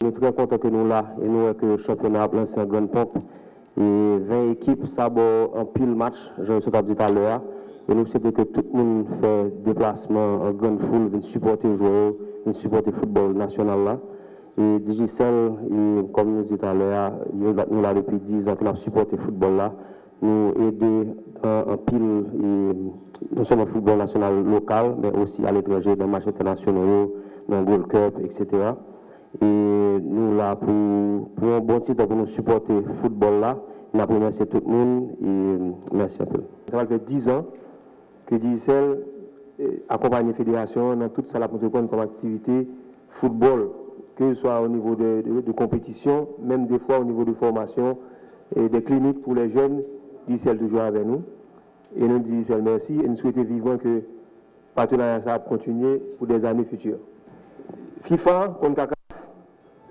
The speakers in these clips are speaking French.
Nous sommes très contents que nous là et nous que le championnat a lancé en grande pompe. Et 20 équipes, ça va en pile match, je vous ai dit tout à l'heure. Et nous souhaitons que tout le monde fait déplacement en grande foule, vienne supporter les joueurs, vienne supporter le football national là. Et Digicel, comme nous dit tout à l'heure, nous là depuis 10 ans que nous avons supporté le football là. Nous aider en pile, non seulement le football national local, mais aussi à l'étranger, dans les matchs internationaux, dans le Gold Cup, etc. Et nous là pour un bon titre pour nous supporter le football là. Nous avons remercié tout le monde et merci un peu. Ça va faire 10 ans que Digicel accompagne la fédération dans toute ça la prendre comme activité football, que ce soit au niveau de compétition, même des fois au niveau de formation et des cliniques pour les jeunes. Digicel toujours avec nous. Et nous disons merci et nous souhaitons vivement que le partenariat ça continue pour des années futures. FIFA,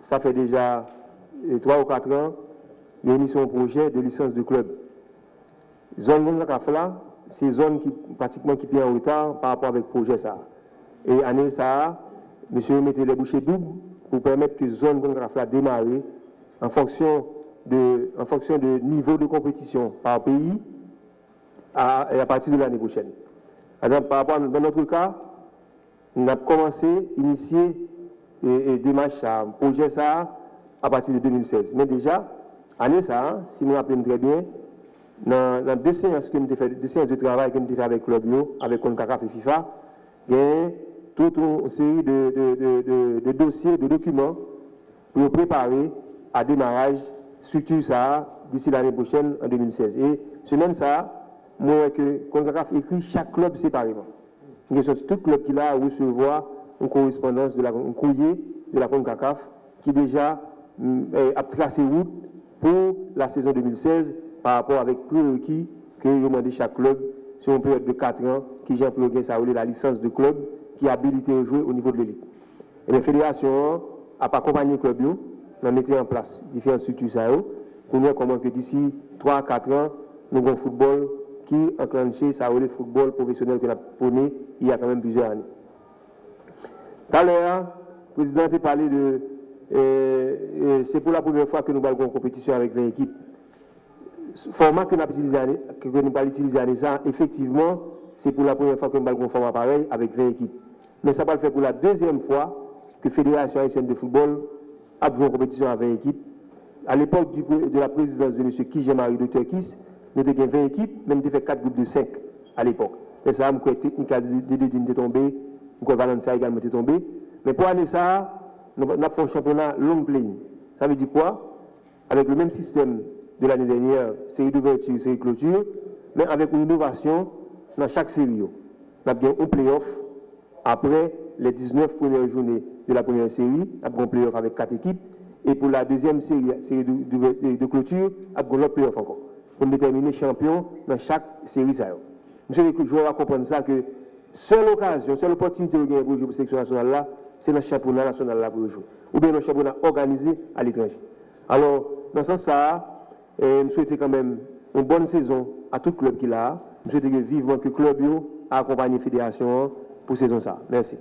ça fait déjà 3 ou 4 ans, nous avons un projet de licence de club. Zone CONCACAF là, c'est zone qui pratiquement qui est en retard par rapport avec le projet ça. Et année ça, monsieur mettez les bouchées doubles pour permettre que zone CONCACAF là démarre en fonction de niveau de compétition par pays à partir de l'année prochaine. Par exemple, dans notre cas, on a commencé, initié et démarche à projet ça à partir de 2016. Mais déjà, année ça, si vous vous rappelez très bien, dans 2 séances que nous avons fait, 2 séances de travail que nous avons fait avec Club Yo, avec CONCACAF et FIFA, il y a toute une série de dossiers, de documents pour préparer à démarrage structure ça d'ici l'année prochaine en 2016. Et semaine ça, moi que CONCACAF écrit chaque club séparément. Il y a tout club qui a recevoir une correspondance un courrier de la CONCACAF qui déjà a tracé route pour la saison 2016 par rapport avec prérequis que demandé chaque club sur une période de 4 ans qui j'ai employé ça la licence de club qui est habilité à jouer au niveau de l'élite. Et la fédération a accompagné le club, nous avons mis en place différentes structures pour nous comment que d'ici 3 à 4 ans, nous avons un football qui enclenché ça le football professionnel que nous avons prôné il y a quand même plusieurs années. Tout à l'heure, le président a parlé de c'est pour la première fois que nous allons en compétition avec 20 équipes. Le format que nous allons utiliser ça, effectivement, c'est pour la première fois que nous allons un format pareil avec 20 équipes. Mais ça va le faire pour la deuxième fois que la Fédération haïtienne de football a joué en compétition avec 20 équipes. À l'époque de la présidence de M. Kijemari de Turquis, nous avons 20 équipes, même nous avons fait 4 groupes de 5 à l'époque. Et ça, nous avons technique de Dédine tombé, nous avons Valencia également tombé. Mais pour année ça, nous avons fait un championnat long playing. Ça veut dire quoi? Avec le même système de l'année dernière, série d'ouverture, série de clôture, mais avec une innovation dans chaque série. Nous avons un play-off après les 19 premières journées de la première série, nous avons un play-off avec 4 équipes. Et pour la deuxième série de clôture, nous avons un play-off encore. Pour déterminer champion dans chaque série. Monsieur le joueur va comprendre ça que seule occasion, seule opportunité de gagner pour jouer pour la sélection nationale là, c'est le championnat national là pour jouer. Ou bien le championnat organisé à l'étranger. Alors, dans ce sens-là, je souhaite quand même une bonne saison à tout club qui l'a. Je souhaite vivement que le club a accompagné la fédération pour la saison ça. Merci.